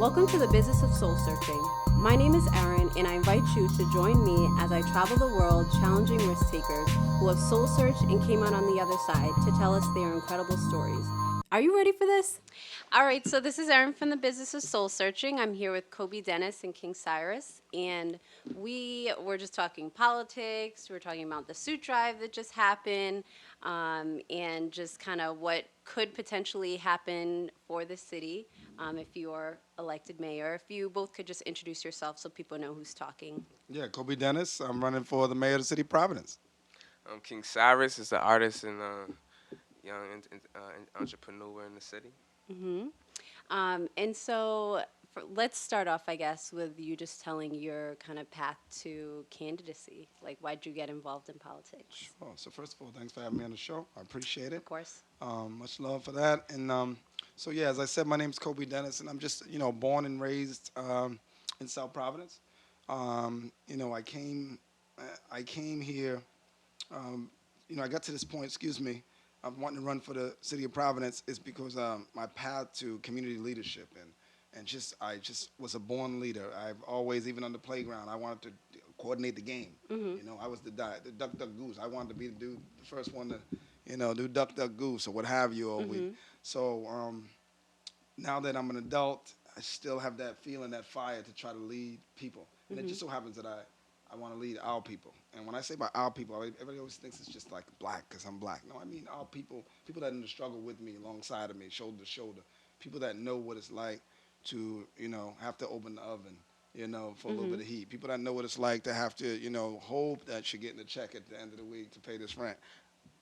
Welcome to the Business of Soul Searching. My name is Erin, and I invite you to join me as I travel the world challenging risk takers who have soul searched and came out on the other side to tell us their incredible stories. Are you ready for this? All right, so this is Erin from the Business of Soul Searching. I'm here with Kobi Dennis and Kyng Cyrvs, and we were just talking politics. We were talking about the suit drive that just happened, and just kind of what could potentially happen for the city if you're elected mayor. If you both could just introduce yourself so people know who's talking. Yeah, Kobi Dennis. I'm running for the mayor of the city of Providence. Kyng Cyrvs is an artist and young entrepreneur in the city. And so let's start off, I guess, with you just telling your kind of path to candidacy. Like, why'd you get involved in politics? Sure. So first of all, thanks for having me on the show. I appreciate it. Of course. Much love for that. And so yeah, as I said, my name's Kobi Dennis, and I'm just born and raised in South Providence. I came here. I got to this point. Excuse me. I'm wanting to run for the city of Providence is because my path to community leadership and I just was a born leader. I've always, even on the playground, I wanted to coordinate the game. I was the duck duck goose. I wanted to be the first one to do duck duck goose or what have you all week. So now that I'm an adult, I still have that feeling, that fire to try to lead people. And it just so happens that I want to lead our people. And when I say by our people, everybody always thinks it's just like black because I'm black. No, I mean our people that in the struggle with me, alongside of me, shoulder to shoulder, people that know what it's like to, have to open the oven, for a little bit of heat. People that know what it's like to have to, hope that you're getting a check at the end of the week to pay this rent.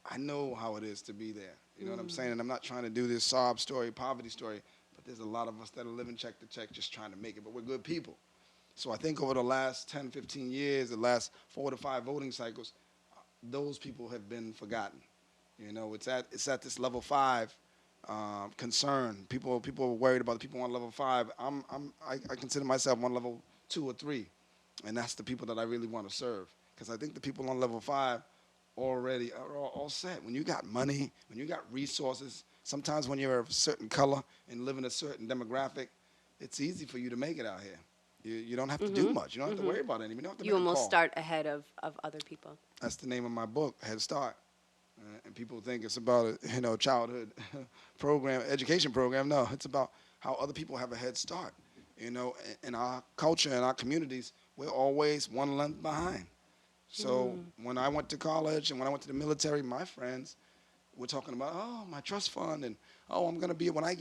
I know how it is to be there. You know what I'm saying? And I'm not trying to do this sob story, poverty story, but there's a lot of us that are living check to check just trying to make it, but we're good people. So I think over the last 10, 15 years, the last 4 to 5 voting cycles, those people have been forgotten. It's at this level 5 concern. People are worried about the people on level 5. I consider myself on level 2 or 3, and that's the people that I really want to serve. Because I think the people on level 5 already are all set. When you got money, when you got resources, sometimes when you're of a certain color and live in a certain demographic, it's easy for you to make it out here. You don't have to do much. You don't have to worry about anything. You don't have to You make a almost call. start ahead of other people. That's the name of my book, Head Start. And people think it's about a childhood program, education program. No, it's about how other people have a head start. In our culture, in our communities, we're always one length behind. So when I went to college and when I went to the military, my friends were talking about, my trust fund, and I'm going to be, when I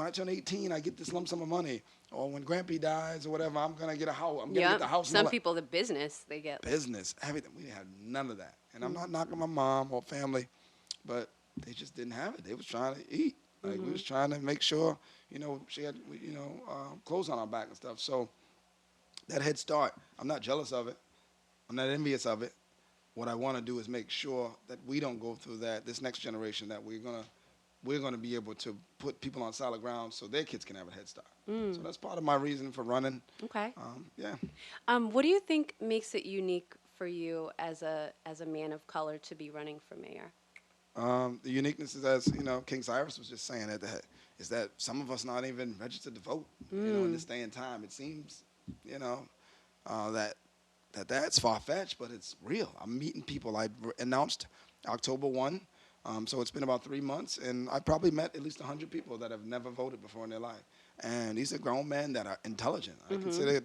turn 18, I get this lump sum of money. Or when Grampy dies or whatever, I'm going to get a house. I'm going to get the house. Some people, the business, they get. Business, everything. We had none of that. And I'm not knocking my mom or family, but they just didn't have it. They was trying to eat. Like, we was trying to make sure, she had, clothes on our back and stuff. So that head start, I'm not jealous of it. I'm not envious of it. What I want to do is make sure that we don't go through that, this next generation, that we're going to be able to put people on solid ground so their kids can have a head start. So that's part of my reason for running. Okay. Yeah. What do you think makes it unique for you as a man of color to be running for mayor? The uniqueness is, as Kyng Cyrvs was just saying at the head, is that some of us not even registered to vote. In this day and time, it seems, that's far-fetched, but it's real. I'm meeting people. I announced October 1. So it's been about 3 months, and I probably met at least 100 people that have never voted before in their life. And these are grown men that are intelligent. I consider,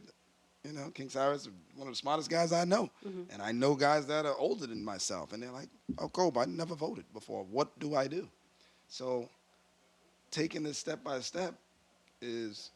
Kyng Cyrvs one of the smartest guys I know. And I know guys that are older than myself, and they're like, Kobi, I never voted before. What do I do? So taking this step by step is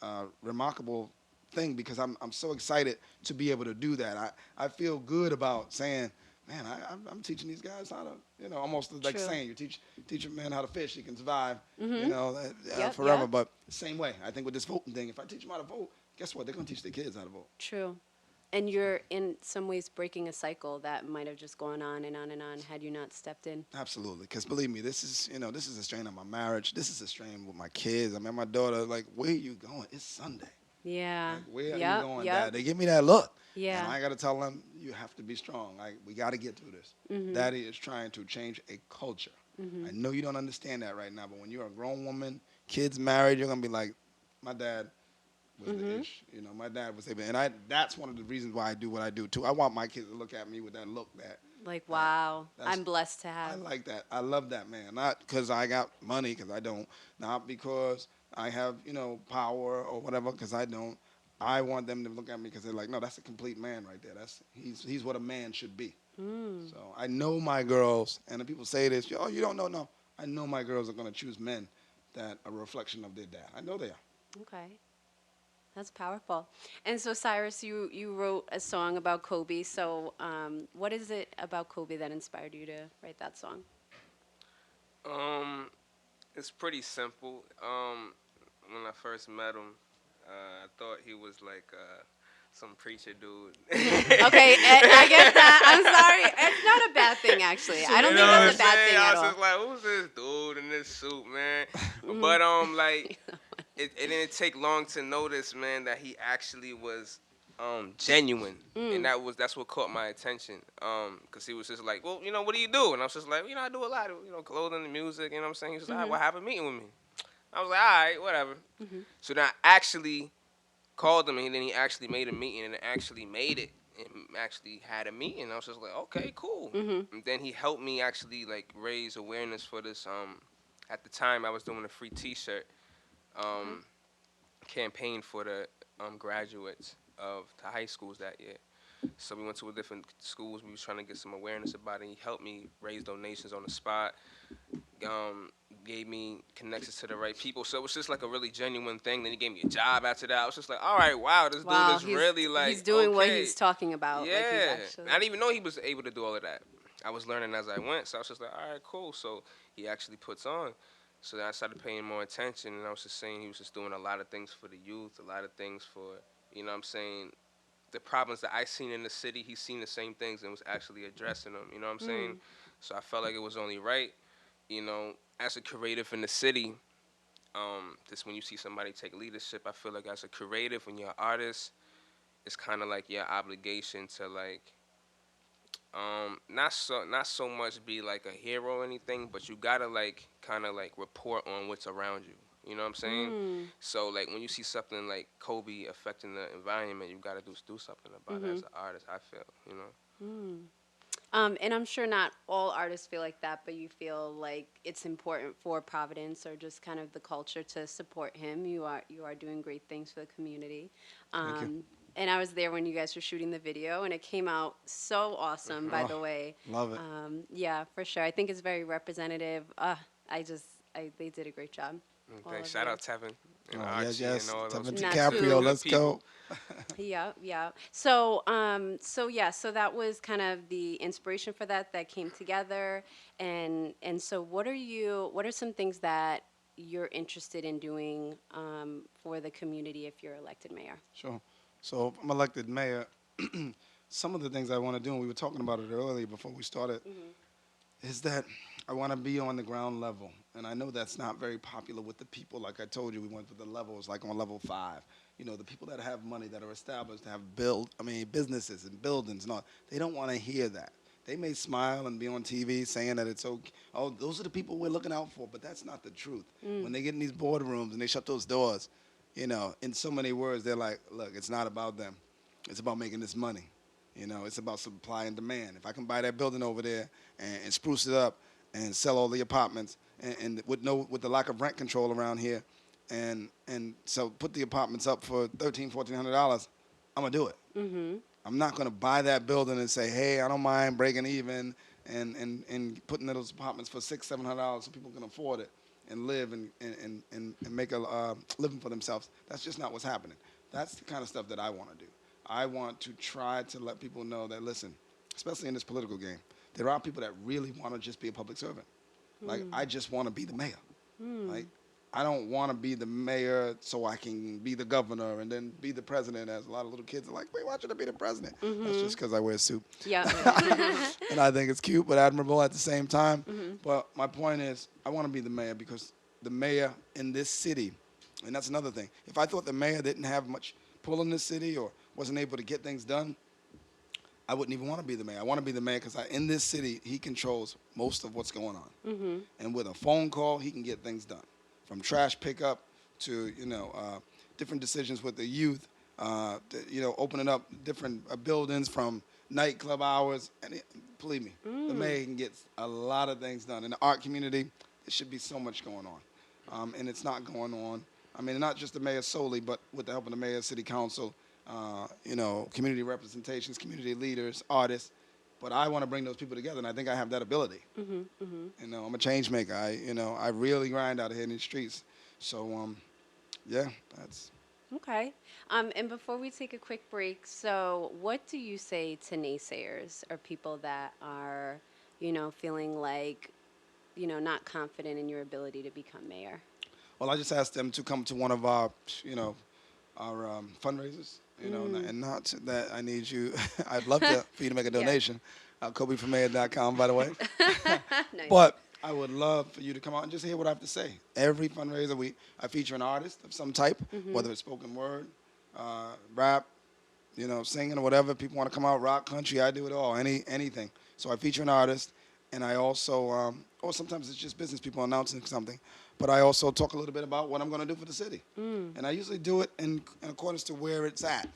a remarkable thing, because I'm so excited to be able to do that. I feel good about saying, man, I'm teaching these guys how to, almost like saying you teach a man how to fish, he can survive, forever. Yep. But same way, I think with this voting thing, if I teach them how to vote, guess what? They're going to teach their kids how to vote. True. And you're in some ways breaking a cycle that might have just gone on and on and on had you not stepped in. Absolutely, because believe me, this is a strain on my marriage. This is a strain with my kids. I mean, my daughter, like, where are you going? It's Sunday. Yeah. Like, where are you going, Yep. Dad? They give me that look. Yeah. And I got to tell them, you have to be strong. Like, we got to get through this. Daddy is trying to change a culture. I know you don't understand that right now, but when you're a grown woman, kids married, you're going to be like, my dad was the ish. You know, my dad was able, and that's one of the reasons why I do what I do too. I want my kids to look at me with that look Like, that wow, that's I'm blessed to I have. like that. I love that man. Not because I got money, because I don't. Not because I have, power or whatever, because I don't. I want them to look at me because they're like, no, that's a complete man right there. He's what a man should be. Mm, So I know my girls, and the people say this, oh, you don't know. No, I know my girls are going to choose men that are a reflection of their dad. I know they are. okay. That's powerful. And so, Cyrus, you wrote a song about Kobe. So, what is it about Kobe that inspired you to write that song? Um, it's pretty simple. When I first met him, I thought he was like some preacher dude. Okay, I get that. I'm sorry. It's not a bad thing, actually. I don't You think know what I'm that's a bad saying? thing I at was all. just like, who's this dude in this suit, man? Mhm. But like, it didn't take long to notice, man, that he actually was genuine, and Mm. that's what caught my attention. Cause he was just like, well, what do you do? And I was just like, I do a lot of clothing and music. You know what I'm saying? He was like, all right, Mhm. well, have a meeting with me. I was like, all right, whatever. Mhm. So then I actually called him, and then he actually made a meeting, and actually made it, and actually had a meeting. I was just like, okay, cool. Mhm. And then he helped me actually like raise awareness for this. At the time, I was doing a free T-shirt Okay. campaign for the graduates of the high schools that year. So we went to a different schools. We was trying to get some awareness about it. He helped me raise donations on the spot. Um, Gave me connections to the right people. So it was just like a really genuine thing. Then he gave me a job after that. I was just like, all right, wow, this dude Wow, is really he's like doing what okay. he's talking about. Like he's Yeah, actually. I didn't even know he was able to do all of that. I was learning as I went, so I was just like, all right, cool. So he actually puts on. So then I started paying more attention, and I was just saying he was just doing a lot of things for the youth, a lot of things for, what I'm saying, the problems that I seen in the city, he's seen the same things and was actually addressing them. You know what I'm saying? Mm. So I felt like it was only right, as a creative in the city. Just when you see somebody take leadership, I feel like as a creative, when you're an artist, it's kind of like your obligation to like not so much be like a hero or anything, but you gotta like kind of like report on what's around you. You know what I'm saying? Mm. So like when you see something like Kobe affecting the environment, you gotta do something about it as Mhm. an artist. I feel. Mm. And I'm sure not all artists feel like that, but you feel like it's important for Providence or just kind of the culture to support him. You are doing great things for the community. Thank you. Um, and I was there when you guys were shooting the video, and it came out so awesome. By Hmm. Oh, the way, love it. yeah, for sure. I think it's very representative. I just, they did a great job. All Thanks. of Shout you. out Tevin and Oh, yes, Archie and yes. all those Tevin people, man. They're Natu. DiCaprio, good let's go. people. Yeah, yeah. So yeah, so that was kind of the inspiration for that came together, and so what are some things that you're interested in doing for the community if you're elected mayor? Sure. So if I'm elected mayor, some of the things I want to do, and we were talking about it earlier before we started, Mhm. is that I want to be on the ground level. And I know that's not very popular with the people. Like I told you, we went for the levels, like on level 5. The people that have money, that are established, have businesses and buildings and all, they don't want to hear that. They may smile and be on TV saying that it's okay. Oh, those are the people we're looking out for, but that's not the truth. Mm. When they get in these boardrooms and they shut those doors, in so many words, they're like, look, it's not about them. It's about making this money. It's about supply and demand. If I can buy that building over there and spruce it up and sell all the apartments and with the lack of rent control around here, and so put the apartments up for $1,300, $1,400, I'm gonna do it. Mhm. I'm not gonna buy that building and say, hey, I don't mind breaking even and putting those apartments for $600, $700 so people can afford it and live and make a living for themselves. That's just not what's happening. That's the kind of stuff that I want to do. I want to try to let people know that, listen, especially in this political game, there are people that really want to just be a public servant. Like, Mm. I just want to be the mayor. Mm. Like, I don't want to be the mayor so I can be the governor and then be the president, as a lot of little kids are like, wait, why should I be the president? That's Mhm. just because I wear a suit. Yeah. And I think it's cute but admirable at the same time. Mhm. But my point is, I want to be the mayor because the mayor in this city, and that's another thing. If I thought the mayor didn't have much pull in the city or wasn't able to get things done, I wouldn't even want to be the mayor. I want to be the mayor because in this city, he controls most of what's going on. Mhm. And with a phone call, he can get things done, from trash pickup to different decisions with the youth. Opening up different buildings from nightclub hours. And believe me, the mayor can get a lot of things done. In the art community, there should be so much going on. And it's not going on. I mean, not just the mayor solely, but with the help of the mayor, city council, community representations, community leaders, artists. But I want to bring those people together, and I think I have that ability. I'm a change maker. I really grind out here in the streets. So, that's. Okay. And before we take a quick break, so what do you say to naysayers or people that are, feeling like, not confident in your ability to become mayor? Well, I just asked them to come to one of our, fundraisers, and not that I need you. I'd love for you to make a donation. KobiForMayor.com, by the way. Nice. But I would love for you to come out and just hear what I have to say. Every fundraiser, I feature an artist of some type, whether it's spoken word, rap, singing or whatever. People want to come out, rock, country, I do it all, anything. So I feature an artist, and I also, or sometimes it's just business people announcing something, but I also talk a little bit about what I'm going to do for the city. And I usually do it in accordance to where it's at,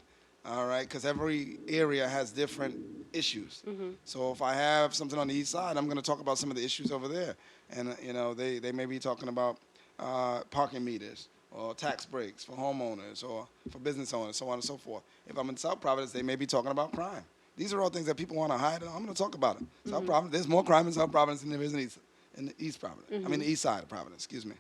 all right, because every area has different issues. So if I have something on the east side, I'm going to talk about some of the issues over there. And, they may be talking about parking meters or tax breaks for homeowners or for business owners, so on and so forth. If I'm in South Providence, they may be talking about crime. These are all things that people want to hide. I'm going to talk about it. South Providence, there's more crime in South Providence than there is in the East Providence. I mean, the east side of Providence, excuse me.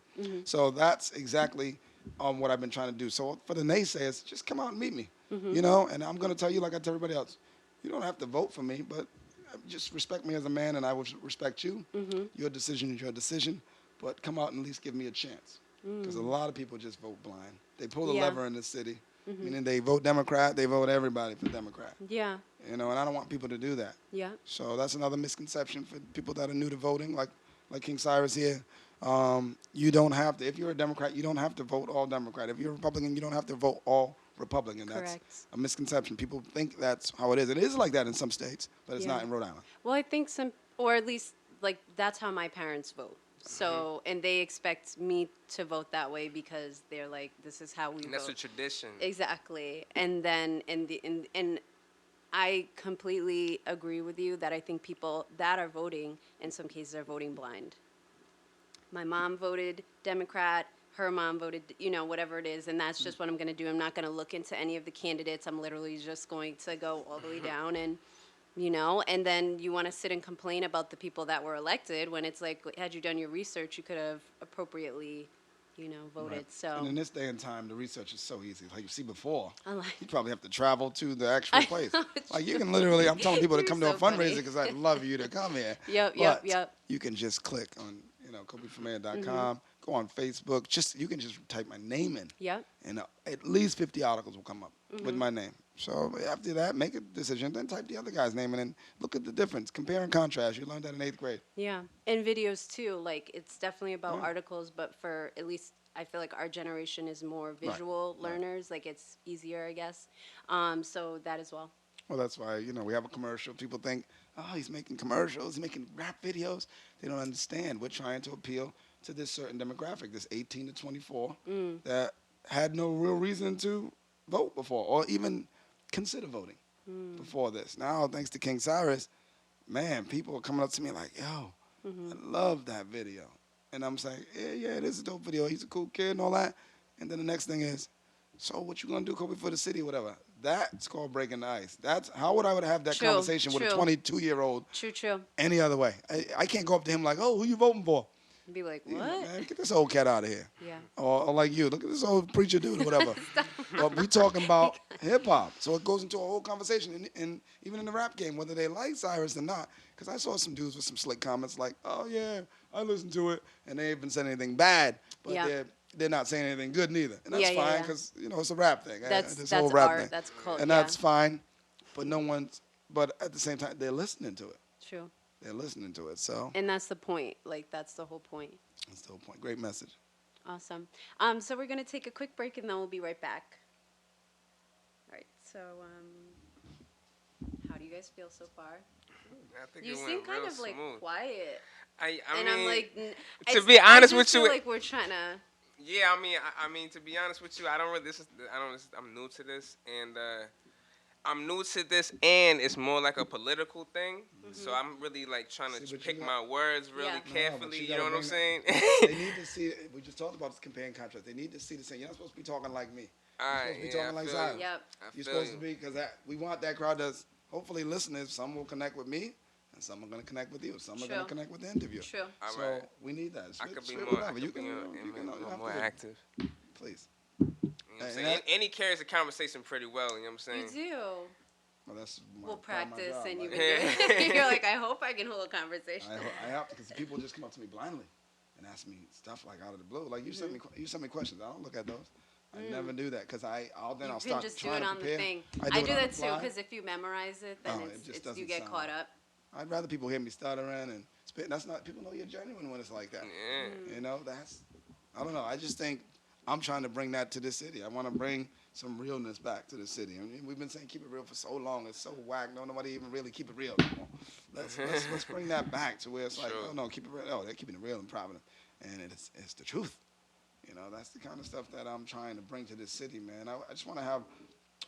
So that's exactly what I've been trying to do. So for the naysayers, just come out and meet me, and I'm going to tell you like I tell everybody else, you don't have to vote for me, but just respect me as a man, and I will respect you. Your decision is your decision, but come out and at least give me a chance. Because a lot of people just vote blind. They pull the lever in the city, meaning they vote Democrat, they vote everybody for Democrat. Yeah. And I don't want people to do that. Yeah. So that's another misconception for people that are new to voting, like Kyng Cyrvs here. You don't have to, if you're a Democrat, you don't have to vote all Democrat. If you're a Republican, you don't have to vote all Republican. Correct. That's a misconception. People think that's how it is. It is like that in some states, but it's not in Rhode Island. Well, I think or at least, that's how my parents vote. So, and they expect me to vote that way because they're like, this is how we vote. That's a tradition. Exactly. And then, and I completely agree with you that I think people that are voting, in some cases, are voting blind. My mom voted Democrat. Her mom voted, whatever it is, and that's just what I'm going to do. I'm not going to look into any of the candidates. I'm literally just going to go all the way down and, and then you want to sit and complain about the people that were elected when it's like, had you done your research, you could have appropriately, voted. Right. So. And in this day and time, the research is so easy. Like you see before, you probably have to travel to the actual place. Like you can literally, I'm telling people to come to a fundraiser because I'd love you to come here. Yep. You can just click on, KobiForMayor.com. Go on Facebook. You can just type my name in. Yep. And at least 50 articles will come up with my name. So after that, make a decision. Then type the other guy's name in and look at the difference. Compare and contrast. You learned that in 8th grade. Yeah. And videos too. Like it's definitely about articles, but for at least I feel like our generation is more visual learners. Like it's easier, I guess. So that as well. Well, that's why, we have a commercial. People think, oh, he's making commercials, he's making rap videos. They don't understand. We're trying to appeal to this certain demographic, this 18 to 24, that had no real reason to vote before or even consider voting before this. Now, thanks to Kyng Cyrvs, man, people are coming up to me like, yo, I love that video. And I'm saying, yeah, it is a dope video. He's a cool kid and all that. And then the next thing is, so what you gonna do, Kobi, for the city, whatever? That's called breaking the ice. How would I have that conversation with a 22-year-old? True. Any other way? I can't go up to him like, oh, who you voting for? And be like, what? Man, get this old cat out of here. Yeah. Or like you, look at this old preacher dude or whatever. But we talking about hip hop, so it goes into a whole conversation, and even in the rap game, whether they like Cyrus or not. Because I saw some dudes with some slick comments like, oh yeah, I listened to it, and they haven't said anything bad, but they're not saying anything good neither, and that's fine because it's a rap thing. That's whole rap art. thing. That's called, and that's fine. But but at the same time, they're listening to it. True. They're listening to it. So. And that's the point. Like that's the whole point. That's the whole point. Great message. Awesome. So we're gonna take a quick break and then we'll be right back. All right. So how do you guys feel so far? I think You it seem went kind real of smooth. quiet. I and mean, I'm like, to be honest with feel you, like we're trying to. Yeah, I mean, to be honest with you, I don't really. I'm new to this, and it's more like a political thing. So I'm really like trying See, to but you pick got my words really Yeah. no, but carefully. you You got to know what I'm bring that. saying? They need to see. We just talked about this comparing contrast. They need to see the same. You're not supposed to be talking like me. All You're right, supposed to be yeah, talking I like feel you. Cyrus. Yep. I You're feel supposed you. to be because we want that crowd that's hopefully listeners. Some will connect with me, and some are going to connect with you. Some are going True. to connect with the interviewer. True. All So right. we need that. I could be Straight more. I whatever. You could be can, you can, you don't have more to get, active. please. You know what I'm And saying? And he carries the conversation pretty well. You know what I'm You saying? do. well, that's We'll part of my practice, job. and you've Like, been doing. You're like, I hope I can hold a conversation. I have to because people just come up to me blindly and ask me stuff like out of the blue. Like you send me questions. I don't look at those. I never do that because I'll You can start just do trying it to on the prepare. thing. I I do do it on that the too fly. because if you memorize it, then Oh, it just doesn't you get sound caught right. up. I'd rather people hear me stuttering and spit. That's not people know you're genuine when it's like that. Yeah. You know that's I don't know. I just think I'm trying to bring that to the city. I want to bring some realness back to the city. I mean, we've been saying keep it real for so long. It's so whack. No, nobody even really keep it real anymore. Let's bring that back to where it's like, Sure. oh no, keep it real. Oh, they're keeping it real in Providence, and it's the truth. You know, that's the kind of stuff that I'm trying to bring to this city, man. I just want to have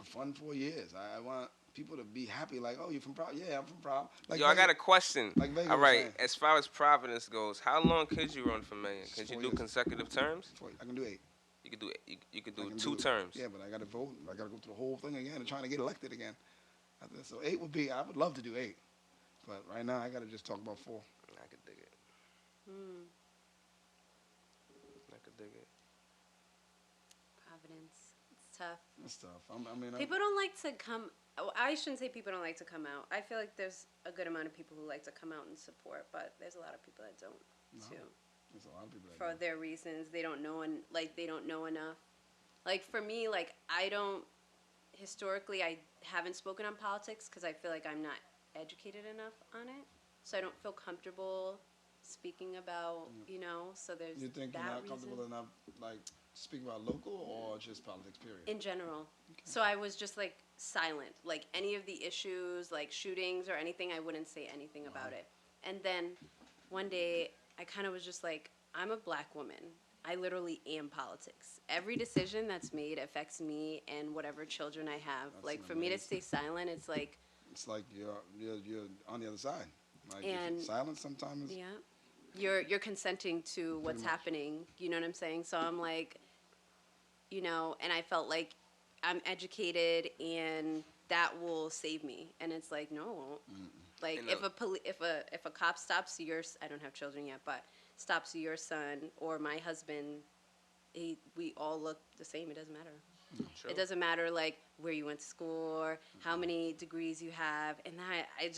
a fun 4 years. I want people to be happy, like, oh, you from Providence? Yeah, I'm from Providence. Like Yo, I got Vegas, a question. like Vegas All was right, saying. as far as Providence goes, how long could you run for mayor? It's Could you 4 do years. consecutive terms? I can do 8. You could do it. You could I do can two do, terms. yeah, but I got to vote. I got to go through the whole thing again and trying to get elected again. So 8 would be. I would love to do 8, but right now I got to just talk about 4. I could dig it. Hmm. I could dig it. Providence. It's tough. That's tough. I mean, People don't like to come. Oh, I shouldn't say people don't like to come out. I feel like there's a good amount of people who like to come out and support, but there's a lot of people that don't too. there's a lot of people that For do. their reasons, they don't know they don't know enough. Like for me, like I don't historically I haven't spoken on politics because I feel like I'm not educated enough on it, so I don't feel comfortable speaking about So there's You think you're that not reason. comfortable enough, like speak about local or just politics? Period. In general. So I was just like silent. Like any of the issues, like shootings or anything, I wouldn't say anything about it. And then one day I kind of was just like, I'm a black woman. I literally am politics. Every decision that's made affects me and whatever children I have. That's like an for me to amazing- stay silent, it's like, It's like you're on the other side. Like And- silence sometimes. yeah, you're consenting to what's much. happening. You know what I'm saying? So I'm like, and I felt like I'm educated and that will save me. And it's like, no, it won't. Like And if a cop stops I don't have children yet, but stops your son or my husband, we all look the same. It doesn't matter. Sure. It doesn't matter like where you went to school or how many degrees you have. And that I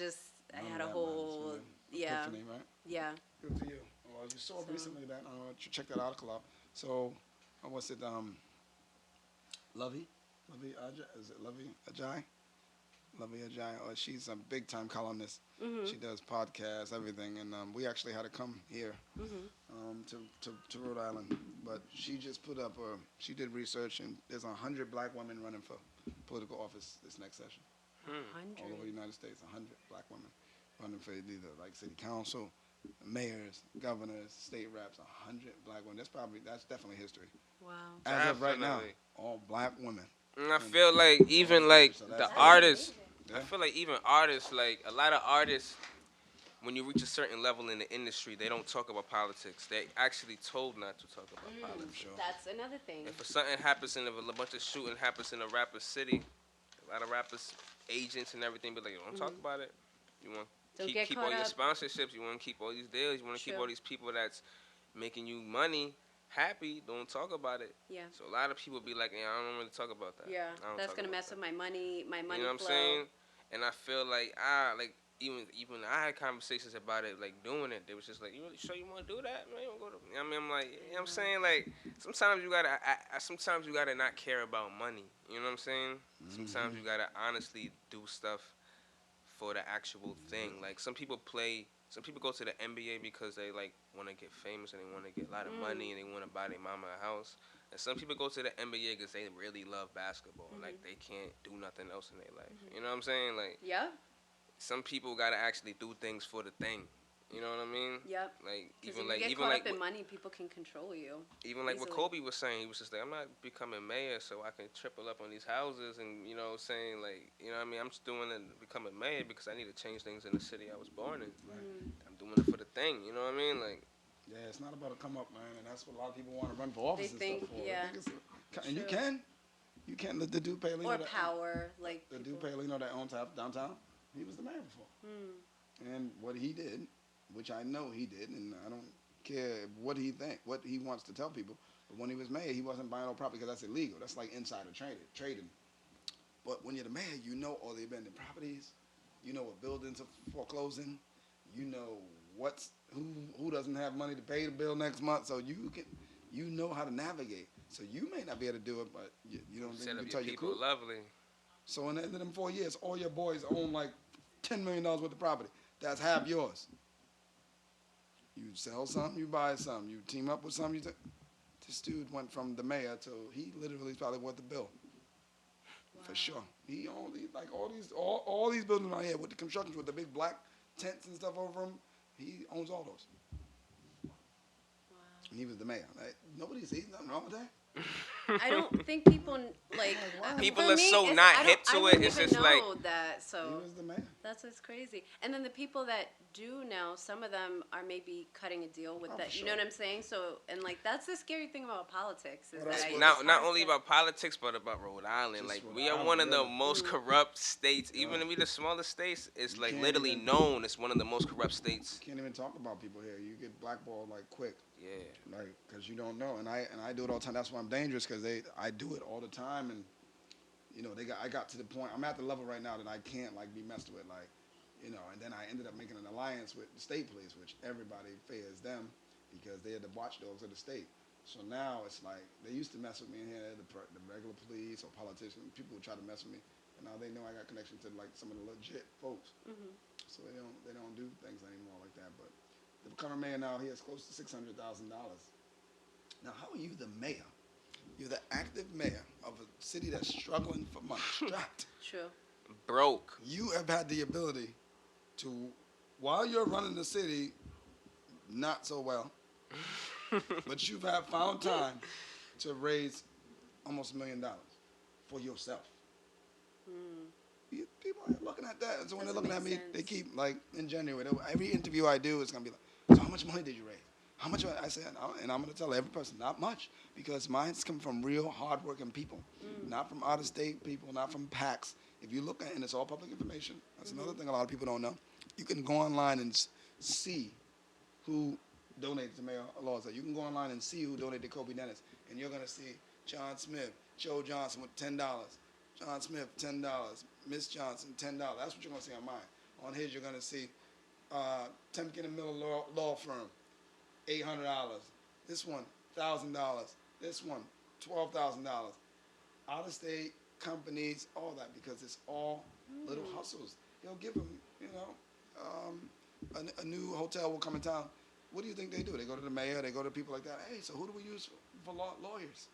None had of a that whole matters, man. Epiphany, right? yeah. Good for you. Well, you saw recently that check that article out. So, what's it? Lovey Ajay, is it Lovey Ajay? Lovey Ajay. She's a big time columnist. She does podcasts, everything, and we actually had to come here to Rhode Island. But she just put up she did research, and there's 100 black women running for political office this next session. All over the United States, 100 black women running for either like city council, mayors, governors, state reps. 100 black women. That's definitely history. Wow. As of right now, Definitely. all black women. And I feel like even like So the that's artists, Yeah. I feel like even artists, like a lot of artists, when you reach a certain level in the industry, they don't talk about politics. They actually told not to talk about politics. Sure. That's another thing. If something happens and if a bunch of shooting happens in a rapper city, a lot of rappers, agents and everything, be like, don't talk about it. You want Don't to get keep caught all your up. sponsorships. You want to keep all these deals. You want to keep Sure. all these people that's making you money happy. Don't talk about it. Yeah. So a lot of people be like, I don't really talk about that. Yeah. I don't That's talk gonna about mess that. with my money You know what I'm flow. saying? And I feel like even I had conversations about it, like doing it. They was just like, you really sure you want to do that? Man, you wanna go to? I mean, I'm like, you know what I'm saying? Like sometimes you gotta, sometimes you gotta not care about money. You know what I'm saying? Sometimes you gotta honestly do stuff for the actual thing. Like some people go to the NBA because they like want to get famous and they want to get a lot of money and they want to buy their mama a house. And some people go to the NBA because they really love basketball. Like they can't do nothing else in their life. You know what I'm saying? Like Yeah. some people gotta actually do things for the thing. You know what I mean? Yep. Like Because even if you like get even caught like up in money, people can control you. even like what Easily. Kobe was saying, he was just like, I'm not becoming mayor so I can triple up on these houses, and you know, saying like, you know what I mean, I'm just doing it becoming mayor because I need to change things in the city I was born in. Right. I'm doing it for the thing, you know what I mean? Like, Yeah, it's not about a come up, man, and that's what a lot of people want to run for office They and think, stuff for. yeah. They think it's, and True. you can. The dude Palino Or that power, like the people. dude Palino that owns downtown, he was the mayor before. And what he did, which I know he did, and I don't care what what he wants to tell people, but when he was mayor, he wasn't buying no property because that's illegal. That's like insider trading. But when you're the mayor, you know all the abandoned properties, you know what buildings are foreclosing, you know who doesn't have money to pay the bill next month, so you know how to navigate. So you may not be able to do it, but you don't think set you up can your tell your people crew. lovely. So in the end of them 4 years, all your boys own like $10 million worth of property. That's half yours. You sell some, you buy some. You team up with some. This dude went from the mayor to he literally is probably worth the bill. Wow. For sure. He owned like all these buildings right here with the constructions with the big black tents and stuff over them. He owns all those. Wow. And he was the mayor. Like, nobody sees nothing wrong with that. I don't think people like. People for are me, so it's- not I don't- hip to I it, wouldn't it's even just like- know that. So He was the mayor. that's what's crazy. And then the people that do know, some of them are maybe cutting a deal with Oh, that. for You know sure. what I'm saying? So and like that's the scary thing about politics is Well, that's that what- Not it's not hard only to- about politics, but about Rhode Island. Just Like Rhode we are Island, one of the really. most corrupt states. Even if we the smallest states, it's You like can't literally even- known as one of the most corrupt states. Can't even talk about people here. You get blackballed like quick. Yeah. Like, because you don't know, and I do it all the time. That's why I'm dangerous, because I do it all the time, and you know I got to the point. I'm at the level right now that I can't like be messed with, like, you know. And then I ended up making an alliance with the state police, which everybody fears them because they're the watchdogs of the state. So now it's like they used to mess with me in here, the regular police or politicians. People would try to mess with me, and now they know I got connection to like some of the legit folks. So they don't do things anymore like that, but. The current mayor now, he has close to $600,000. Now, how are you the mayor? You're the active mayor of a city that's struggling for money, strapped. True. Broke. You have had the ability to, while you're running the city, not so well, but you've found time to raise almost $1 million for yourself. People are looking at that, and so when they're Doesn't looking at make me, they sense. keep like in January. Every interview I do is gonna be like, "So how much money did you raise? How much?" I said, and I'm gonna tell every person, not much, because mine's come from real hardworking people, not from out of state people, not from PACs. If you look at it, and it's all public information. That's another thing a lot of people don't know. You can go online and see who donated to Mayor Laws. You can go online and see who donated to Kobi Dennis, and you're gonna see John Smith, Joe Johnson with $10. John Smith, $10. Miss Johnson, $10. That's what you're going to see on mine. On his, you're going to see Temkin and Miller Law Firm, $800. This one, $1,000. This one, $12,000. Out of state companies, all that, because it's all little hustles. He'll give them, you know, a new hotel will come in town. What do you think they do? They go to the mayor, they go to people like that. Hey, so who do we use for lawyers?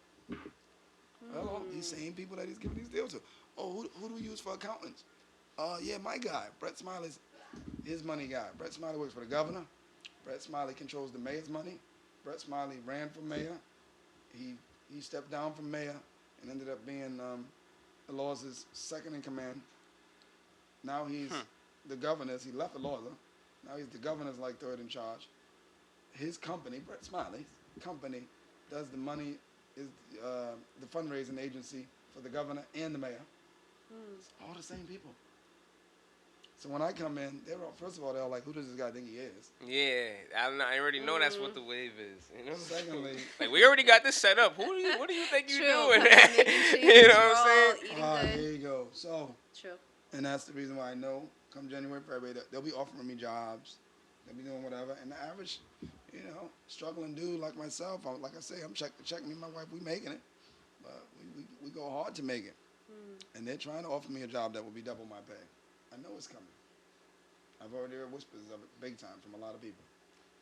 Hello, these same people that he's giving these deals to. Oh, who do we use for accountants? Yeah, my guy, Brett Smiley's his money guy. Brett Smiley works for the governor. Brett Smiley controls the mayor's money. Brett Smiley ran for mayor. He stepped down from mayor and ended up being the Laws' second in command. Now he's the governor's. He left the Laws. Now he's the governor's like third in charge. His company, Brett Smiley's company, does the money. Is the fundraising agency for the governor and the mayor. It's all the same people. So when I come in, first of all, they're all like, who does this guy think he is? Yeah, I already know that's what the wave is. You know? Secondly, like we already got this set up. What do you think you're True. doing? Making change, You know we're what I'm all saying? eating good. here you go. So, True. and that's the reason why I know come January, February, they'll be offering me jobs. They'll be doing whatever. And the average, you know, struggling dude like myself, like I say, I'm checking me and my wife, we making it. But we go hard to make it. And they're trying to offer me a job that will be double my pay. I know it's coming. I've already heard whispers of it big time from a lot of people.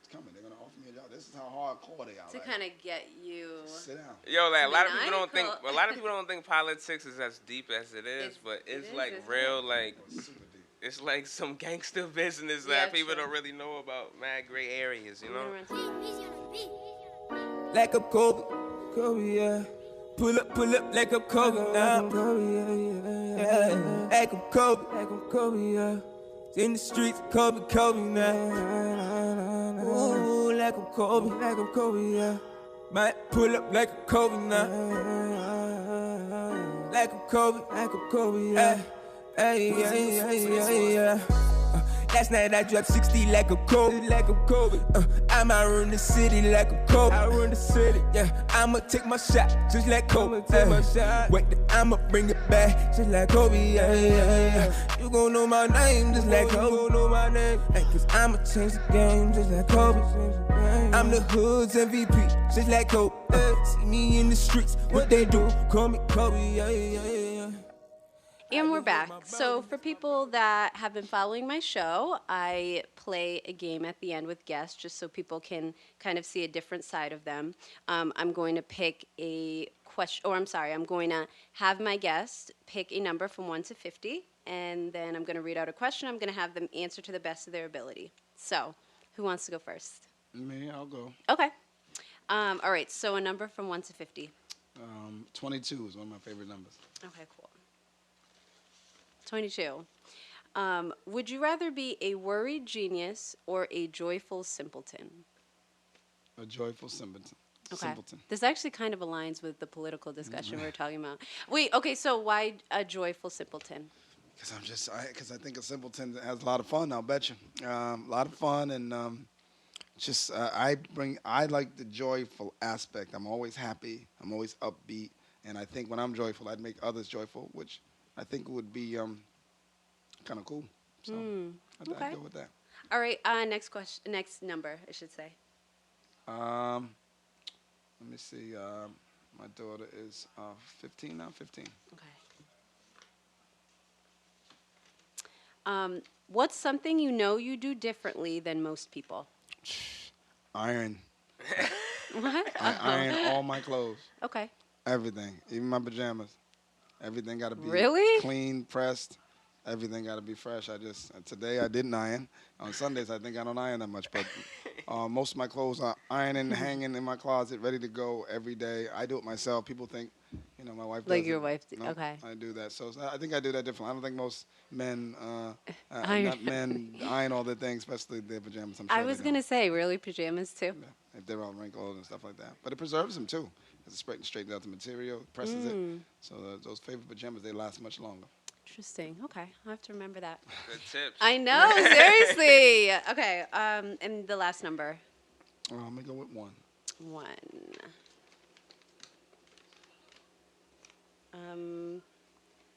It's coming. They're going to offer me a job. This is how hardcore they are. To like, kind of get you. sit down. Yo, like a lot of people don't think. Maniacal. A lot of people don't think politics is as deep as it is, It's- but it it's is, like isn't real, like It's super deep. It's like some gangster business Yeah, that people true. don't really know about. Mad gray areas, you I'm know. gonna run. Like I'm Kobi, Kobi, yeah. Pull up like I'm Kobi now. Kobi, yeah. Like I'm Kobi, yeah. In the streets, Kobi now. Ooh, like I'm Kobi, yeah. Might pull up like a Kobi now. Like I'm Kobi, yeah. Hey, yeah. Last night I dropped 60 like a Kobe. I'm out in the city like a Kobe. Yeah, I'ma take my shot just like Kobe. Wait, I'ma bring it back just like Kobe. Yeah. You gon' know my name just like Kobe. Hey, cause I'ma change the game just like Kobe. I'm the hood's MVP just like Kobe. See me in the streets, what they do? Call me Kobe. Yeah. And we're back. So, for people that have been following my show, I play a game at the end with guests just so people can kind of see a different side of them. I'm going to pick a question, or I'm sorry, I'm going to have my guest pick a number from 1 to 50, and then I'm going to read out a question. I'm going to have them answer to the best of their ability. So, who wants to go first? Me, I'll go. Okay. All right, so a number from 1 to 50. 22 is one of my favorite numbers. Okay, cool. 22. Would you rather be a worried genius or a joyful simpleton? A joyful simpleton. Okay. This actually kind of aligns with the political discussion we were talking about. Wait, okay, so why a joyful simpleton? Because I think a simpleton has a lot of fun. I'll bet you, a lot of fun, and I like the joyful aspect. I'm always happy. I'm always upbeat, and I think when I'm joyful, I'd make others joyful, which I think would be kind of cool. So okay. I'd go with that. All right, next question, next number, I should say. Let me see. My daughter is 15 now. 15. Okay. What's something you know you do differently than most people? Iron. What? I iron all my clothes. Okay. Everything, even my pajamas. Everything got to be Really? clean, pressed. Everything got to be fresh. Today I didn't iron. On Sundays I think I don't iron that much, but most of my clothes are ironing, hanging in my closet, ready to go every day. I do it myself. People think, my wife does Like your it. wife, No, okay. I do that. So I think I do that differently. I don't think most men, Iron. not men, iron all their things, especially their pajamas. I'm sure I was going to say, really, pajamas too? Yeah, if they're all wrinkled and stuff like that. But it preserves them too. It straightens out the material, presses it. So those favorite pajamas, they last much longer. Interesting. Okay, I'll have to remember that. Good tips. I know, seriously. Okay, and the last number. I'm going to go with 1. 1.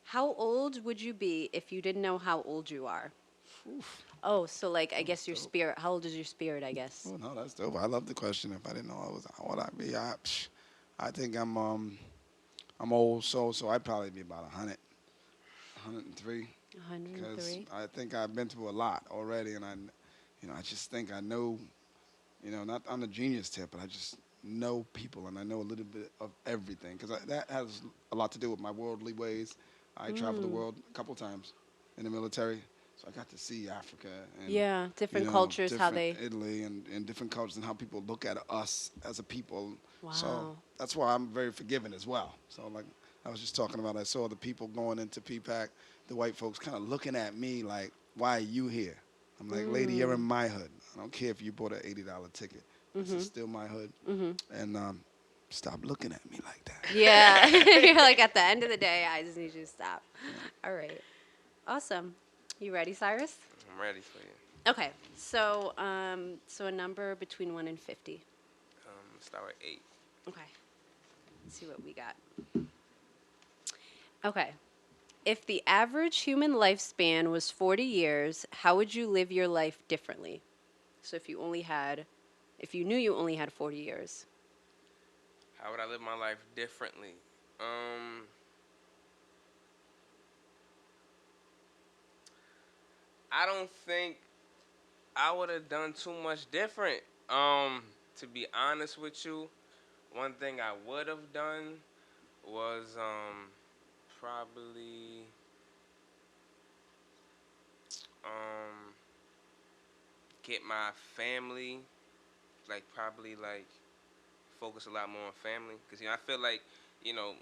How old would you be if you didn't know how old you are? Oof. Oh, so like, I guess your spirit. How old is your spirit, I guess? Oh, no, that's dope. I love the question. If I didn't know how old I'd be, I think I'm old, so I'd probably be about 100, 103. 103. Because I think I've been through a lot already, and I just think I know, not on the genius tip, but I just know people, and I know a little bit of everything. Because that has a lot to do with my worldly ways. I traveled the world a couple times in the military. So I got to see Africa and different cultures, how different they Italy and different cultures and how people look at us as a people. Wow. So that's why I'm very forgiving as well. So like I was just talking about, I saw the people going into PPAC, the white folks kind of looking at me like, "Why are you here?" I'm like, "Lady, you're in my hood. I don't care if you bought an $80 ticket. This is still my hood." And stop looking at me like that. Yeah. You're like, at the end of the day, I just need you to stop. Yeah. All right. Awesome. You ready, Cyrus? I'm ready for you. Okay. So, so a number between 1 and 50. Start with 8. Okay. Let's see what we got. Okay. If the average human lifespan was 40 years, how would you live your life differently? So if you knew you only had 40 years. How would I live my life differently? I don't think I would have done too much different. To be honest with you, one thing I would have done was probably Um, get my family, like probably like focus a lot more on family, cause I feel like you know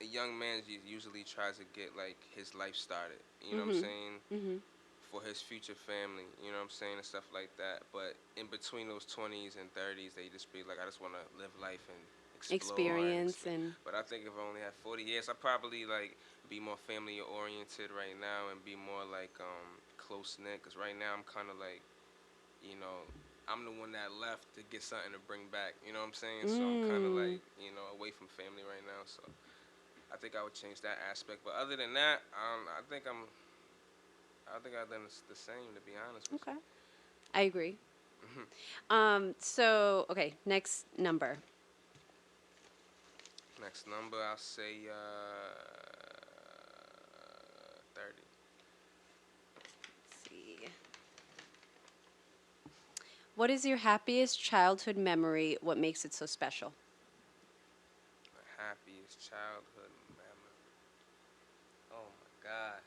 a young man usually tries to get like his life started. You know what I'm Mhm. saying? Mhm. For his future family, you know what I'm saying, and stuff like that. But in between those 20s and 30s, they just be like, I just want to live life and explore Experience and But I think if I only had 40 years, I'd probably like be more family oriented right now and be more like close knit. Cause right now I'm kind of like, you know, I'm the one that left to get something to bring back. You know what I'm saying? So I'm kind of mm. like, away from family right now. So I think I would change that aspect. But other than that, I think I've done the same, to be honest with Okay. I agree. you. So, okay, next number. Next number, I'll say 30. Let's see. What is your happiest childhood memory? What makes it so special? My happiest childhood memory. Oh my God.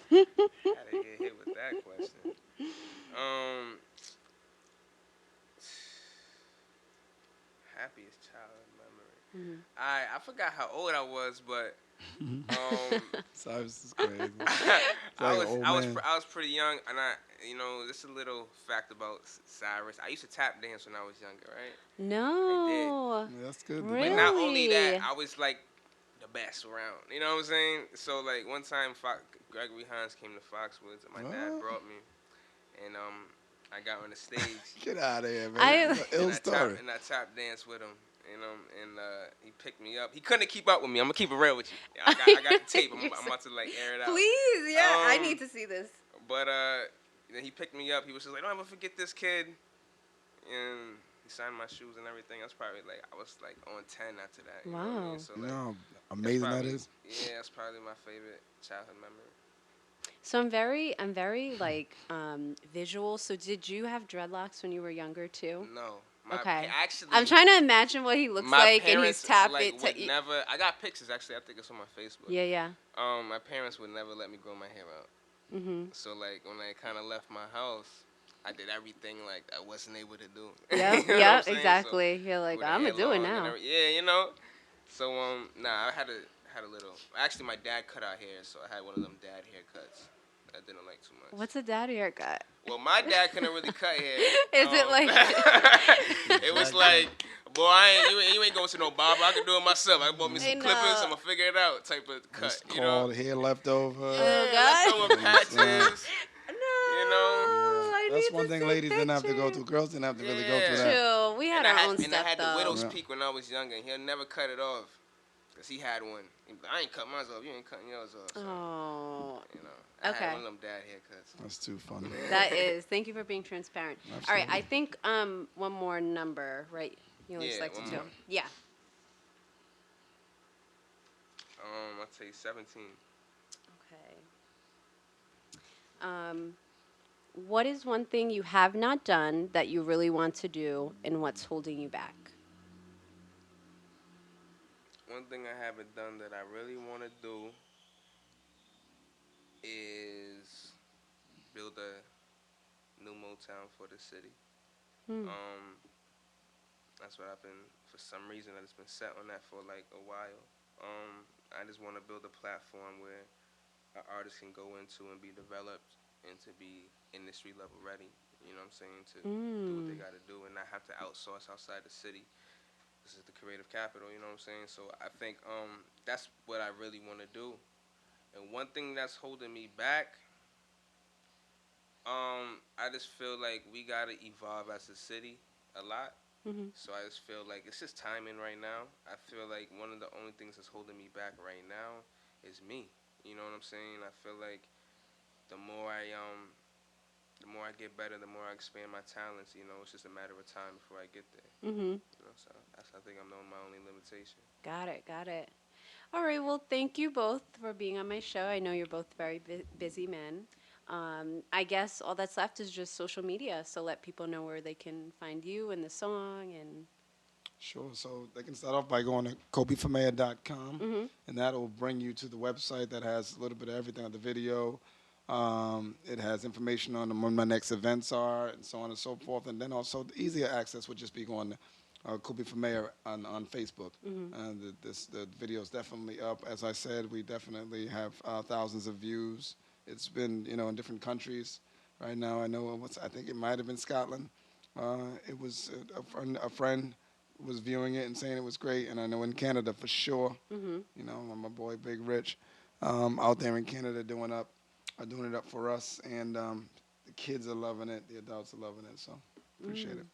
Had to get hit with that question. Um, happiest childhood memory. Mhm. I forgot how old I was, but um, Cyrvs is crazy. It's I like an was old I was man. I was pretty young, and this is a little fact about Cyrus. I used to tap dance when I was younger, right? I did, No. Yeah, that's good to but know. not only that, Really? I was like the best around. You know what I'm saying? So like one time, Gregory Hines came to Foxwoods, and my dad What? brought me, and I got on the stage, Get out of here, man. I It's an ill story. and I tap danced with him. And he picked me up. He couldn't keep up with me. I'm gonna keep it real with you. I got the tape. I'm about to like air it out. Please, yeah, I Um, need to see this. But then he picked me up. He was just like, "Don't ever forget this kid." And he signed my shoes and everything. I was like on 10 after that. You know what I mean? Wow. So You like, know how that's amazing that probably is? yeah, that's probably my favorite childhood memory. So I'm very like visual. So did you have dreadlocks when you were younger too? No, Okay. actually I'm trying to imagine what he looks my like, and he's parents tapped like it would to. never. I got pictures actually. I think it's on my Facebook. Yeah, yeah. My parents would never let me grow my hair out. Mhm. So like when I kind of left my house, I did everything like I wasn't able to do. Yep, You know what I'm yep, saying? So exactly. You're like, grew the I'm hair gonna do it long and now. yeah, So nah, I had a little. Actually, my dad cut our hair, so I had one of them dad haircuts. I didn't like too much. What's a daddy haircut? Well, my dad couldn't really cut hair. Is it like? It was like, boy, you ain't going to no barber. I can do it myself. I bought me I some clippers. know. I'm gonna figure it out. Type of cut, It's called hair leftover. Oh, Yeah, God. leftover patches. No, You know. I That's need one to thing see ladies didn't have to go pictures. through. Girls didn't have to really go through Yeah. that. True. We had our own And I stuff had the though. widow's Yeah. peak when I was younger, and he'll never cut it off. Cause he had one. He be like, I ain't cut mine off. You ain't cutting yours off. So, Oh, I okay. had one of them dad haircuts. That's too funny. that is. Thank you for being transparent. All right, Absolutely. I think one more number, right? You always Yeah, like to one do. more. Yeah. I'll tell you 17. Okay. What is one thing you have not done that you really want to do, and what's holding you back? One thing I haven't done that I really want to do is build a new Motown for the city. Hmm. Um, that's what I've been. For some reason, I just been set on that for like a while. I just want to build a platform where an artist can go into and be developed and to be industry level ready. You know what I'm saying? To do what they got to do and not have to outsource outside the city. This is the creative capital. You know what I'm saying? So I think that's what I really want to do. And one thing that's holding me back, I just feel like we gotta evolve as a city a lot. Mm-hmm. So I just feel like it's just timing right now. I feel like one of the only things that's holding me back right now is me. You know what I'm saying? I feel like the more I get better, the more I expand my talents. It's just a matter of time before I get there. Mm-hmm. So I think I'm my only limitation. Got it. Got it. All right. Well, thank you both for being on my show. I know you're both very busy men. I guess all that's left is just social media. So let people know where they can find you and the song and. Sure. So they can start off by going to kobifamea.com, Mm-hmm. and that will bring you to the website that has a little bit of everything on the video, It has information on when my next events are, and so on and so forth. And then also the easier access would just be going to Kobi for Mayor on Facebook. The video is definitely up. As I said, we definitely have thousands of views. It's been, in different countries. Right now, I know I think it might have been Scotland. It was a friend was viewing it and saying it was great, and I know in Canada for sure. My boy Big Rich out there in Canada doing it up for us, and the kids are loving it, the adults are loving it, so appreciate it.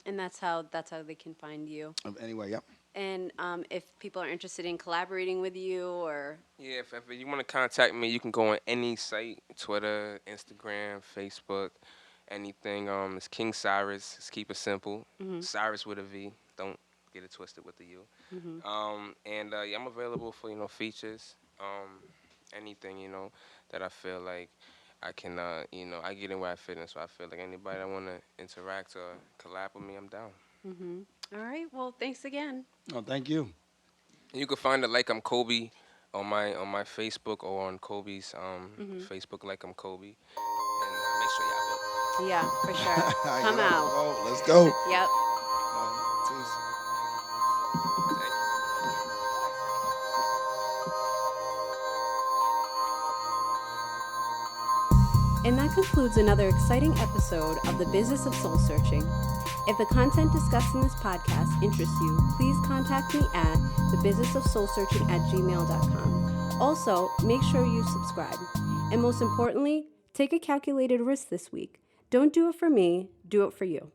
And that's how they can find you. Anyway, yep. And if people are interested in collaborating with you, or Yeah, if you want to contact me, you can go on any site, Twitter, Instagram, Facebook, anything. It's Kyng Cyrvs. Just keep it simple. Cyrus with a V. Don't get it twisted with the U. Yeah, I'm available for features, anything that I feel like I can I get in where I fit in. So I feel like anybody that want to interact or collab with me, I'm down. All right. Well, thanks again. Oh, thank you. You can find it like I'm Kobi on my Facebook or on Kobi's Facebook like I'm Kobi. And make sure y'all vote. Yeah, for sure. Come Yeah. out. Oh, let's go. Yep. Peace. And that concludes another exciting episode of The Business of Soul Searching. If the content discussed in this podcast interests you, please contact me at thebusinessofsoulsearching@gmail.com. Also, make sure you subscribe. And most importantly, take a calculated risk this week. Don't do it for me, do it for you.